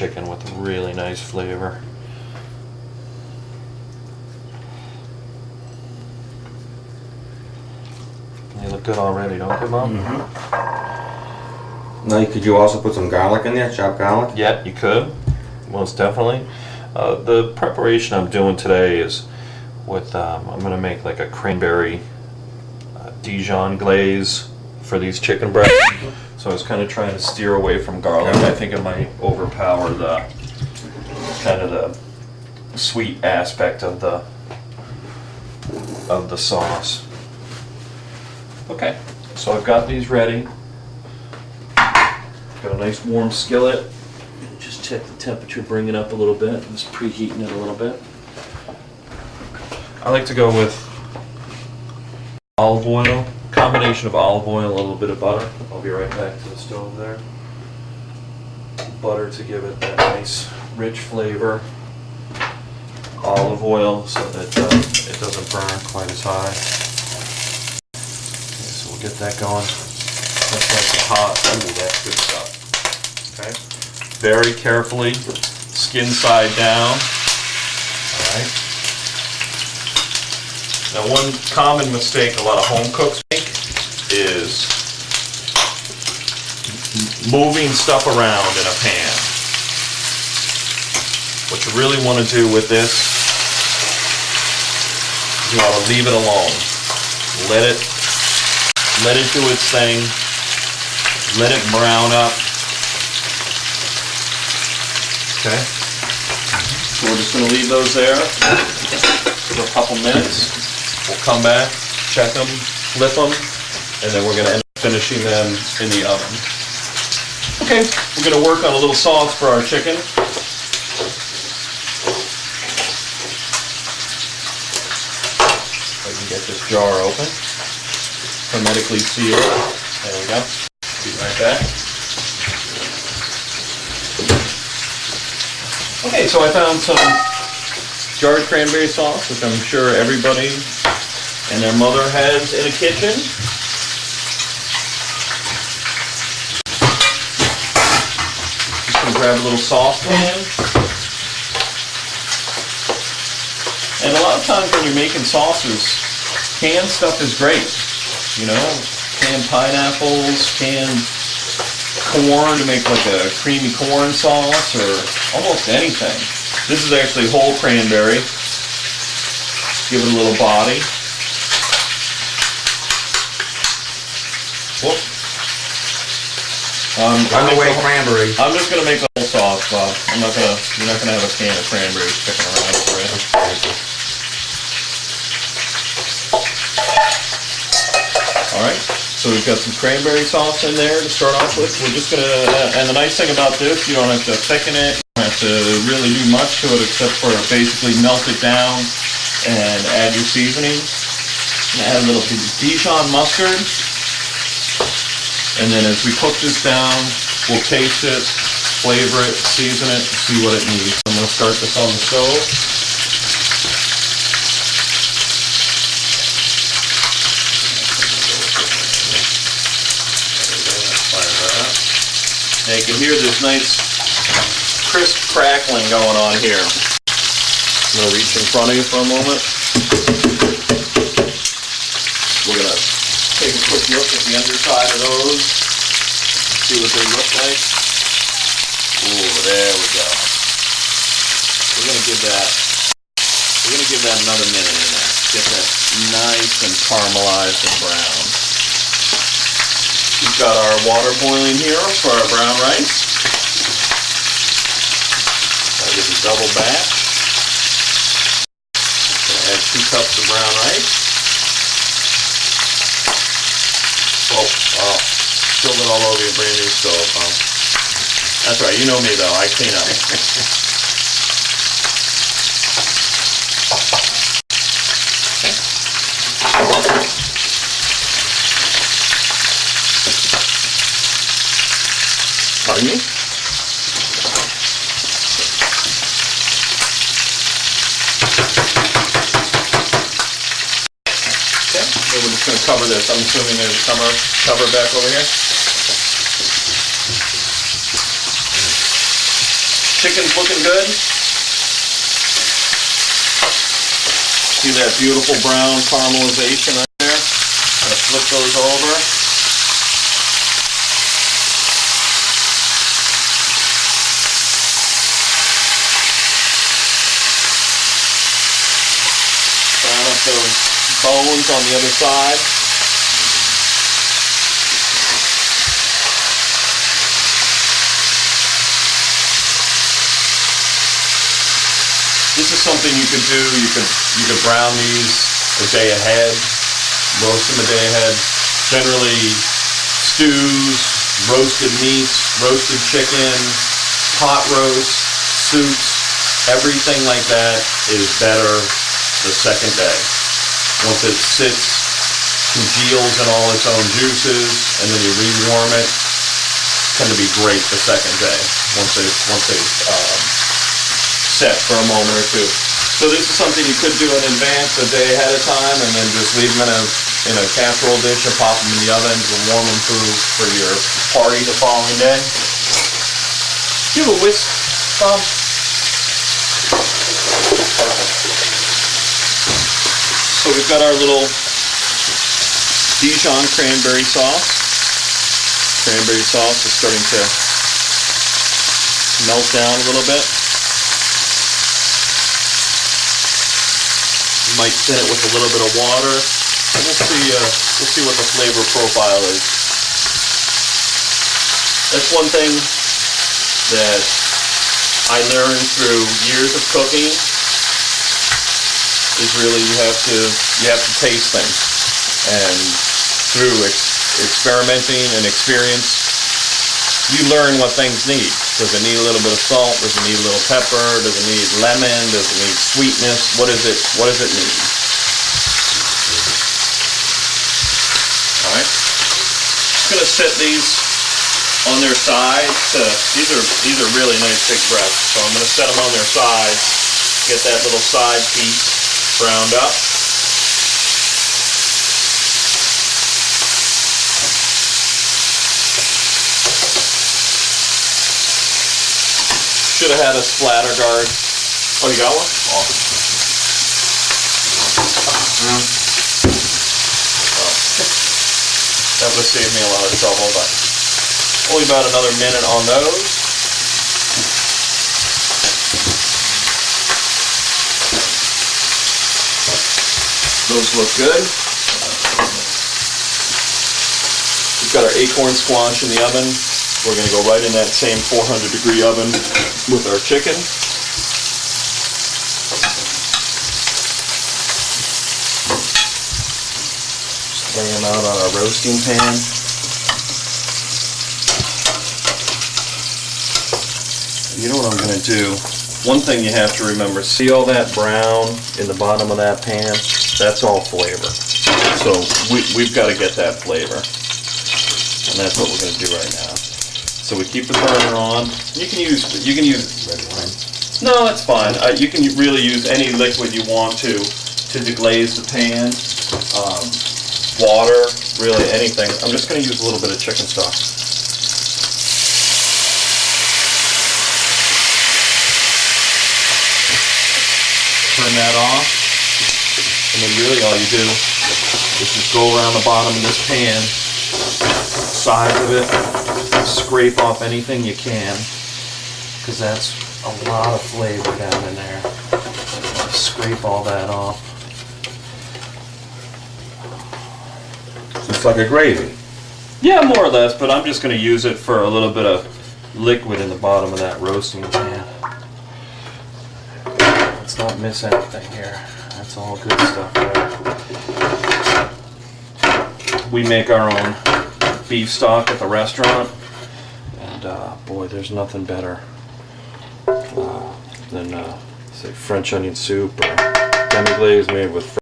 chicken with a really nice flavor. They look good already, don't they, Mom? Mm-hmm. Now, could you also put some garlic in there, chopped garlic? Yeah, you could, most definitely. The preparation I'm doing today is with, I'm going to make like a cranberry Dijon glaze for these chicken breasts. So I was kind of trying to steer away from garlic. I think it might overpower the kind of the sweet aspect of the sauce. Okay, so I've got these ready. Got a nice warm skillet. Just check the temperature, bring it up a little bit. Just preheating it a little bit. I like to go with olive oil, combination of olive oil, a little bit of butter. I'll be right back to the stove there. Butter to give it that nice rich flavor. Olive oil so that it doesn't burn quite as high. Okay, so we'll get that going. That's like the hot, ooh, that's good stuff. Okay, very carefully, skin side down. All right. Now, one common mistake a lot of home cooks make is moving stuff around in a pan. What you really want to do with this, you want to leave it alone. Let it do its thing. Let it brown up. Okay. So we're just going to leave those there for a couple minutes. We'll come back, check them, flip them, and then we're going to end up finishing them in the oven. Okay, we're going to work on a little sauce for our chicken. I can get this jar open, hermetically seal it. There we go. Be right back. Okay, so I found some jarred cranberry sauce, which I'm sure everybody and their mother has in a kitchen. Just gonna grab a little saucepan. And a lot of times when you're making sauces, canned stuff is great. You know, canned pineapples, canned corn to make like a creamy corn sauce or almost anything. This is actually whole cranberry. Give it a little body. Whoop. Underway cranberry. I'm just gonna make the whole sauce, Bob. You're not gonna have a can of cranberries sticking around for it. All right. So we've got some cranberry sauce in there to start off with. We're just gonna, and the nice thing about this, you don't have to thicken it, you don't have to really do much to it except for basically melt it down and add your seasoning. And add a little bit of Dijon mustard. And then as we cook this down, we'll taste it, flavor it, season it, see what it needs. I'm gonna start this on the stove. Now you can hear this nice crisp crackling going on here. I'm going to reach in front of you for a moment. We're going to take a quick look at the underside of those, see what they look like. Ooh, there we go. We're going to give that another minute in there. Get that nice and caramelized and brown. We've got our water boiling here for our brown rice. That is a double batch. Gonna add 2 cups of brown rice. Oh, spilled it all over your brand new stove, huh? That's right, you know me though, I clean up. Pardon me? Okay, so we're just going to cover this. I'm assuming there's a cover back over here. Chicken's looking good. See that beautiful brown caramelization right there? Let's flip those over. Brown up those bones on the other side. This is something you could do. You could brown these a day ahead, roast them a day ahead. Generally, stews, roasted meats, roasted chicken, pot roast, soups, everything like that is better the second day. Once it sits, congeals in all its own juices, and then you rewarm it, tend to be great the second day once they set for a moment or two. So this is something you could do in advance, a day ahead of time, and then just leave them in a casserole dish and pop them in the ovens and warm them through for your party the following day. Do you have a whisk, Bob? So we've got our little Dijon cranberry sauce. Cranberry sauce is starting to melt down a little bit. Might thin it with a little bit of water, and we'll see what the flavor profile is. That's one thing that I learned through years of cooking is really you have to taste things, and through experimenting and experience, you learn what things need. Does it need a little bit of salt? Does it need a little pepper? Does it need lemon? Does it need sweetness? What does it need? Alright. Just gonna set these on their sides. These are really nice big breasts. So I'm gonna set them on their sides, get that little side piece browned up. Should have had a splatter guard. Oh, you got one? Awesome. That would have saved me a lot of trouble, but only about another minute on those. Those look good. We've got our acorn squash in the oven. We're going to go right in that same 400-degree oven with our chicken. Just lay them out on our roasting pan. You know what I'm going to do? One thing you have to remember, see all that brown in the bottom of that pan? That's all flavor. So we've got to get that flavor. And that's what we're going to do right now. So we keep the burner on. You can use red wine. No, that's fine. You can really use any liquid you want to deglaze the pan. Water, really anything. I'm just going to use a little bit of chicken stock. Turn that off. And then really all you do is just go around the bottom of this pan, sides of it, scrape off anything you can, because that's a lot of flavor down in there. Scrape all that off. So it's like a gravy. Yeah, more or less, but I'm just going to use it for a little bit of liquid in the bottom of that roasting pan. Let's not miss anything here. That's all good stuff there. We make our own beef stock at the restaurant. And boy, there's nothing better than say French onion soup or demi-glaze made with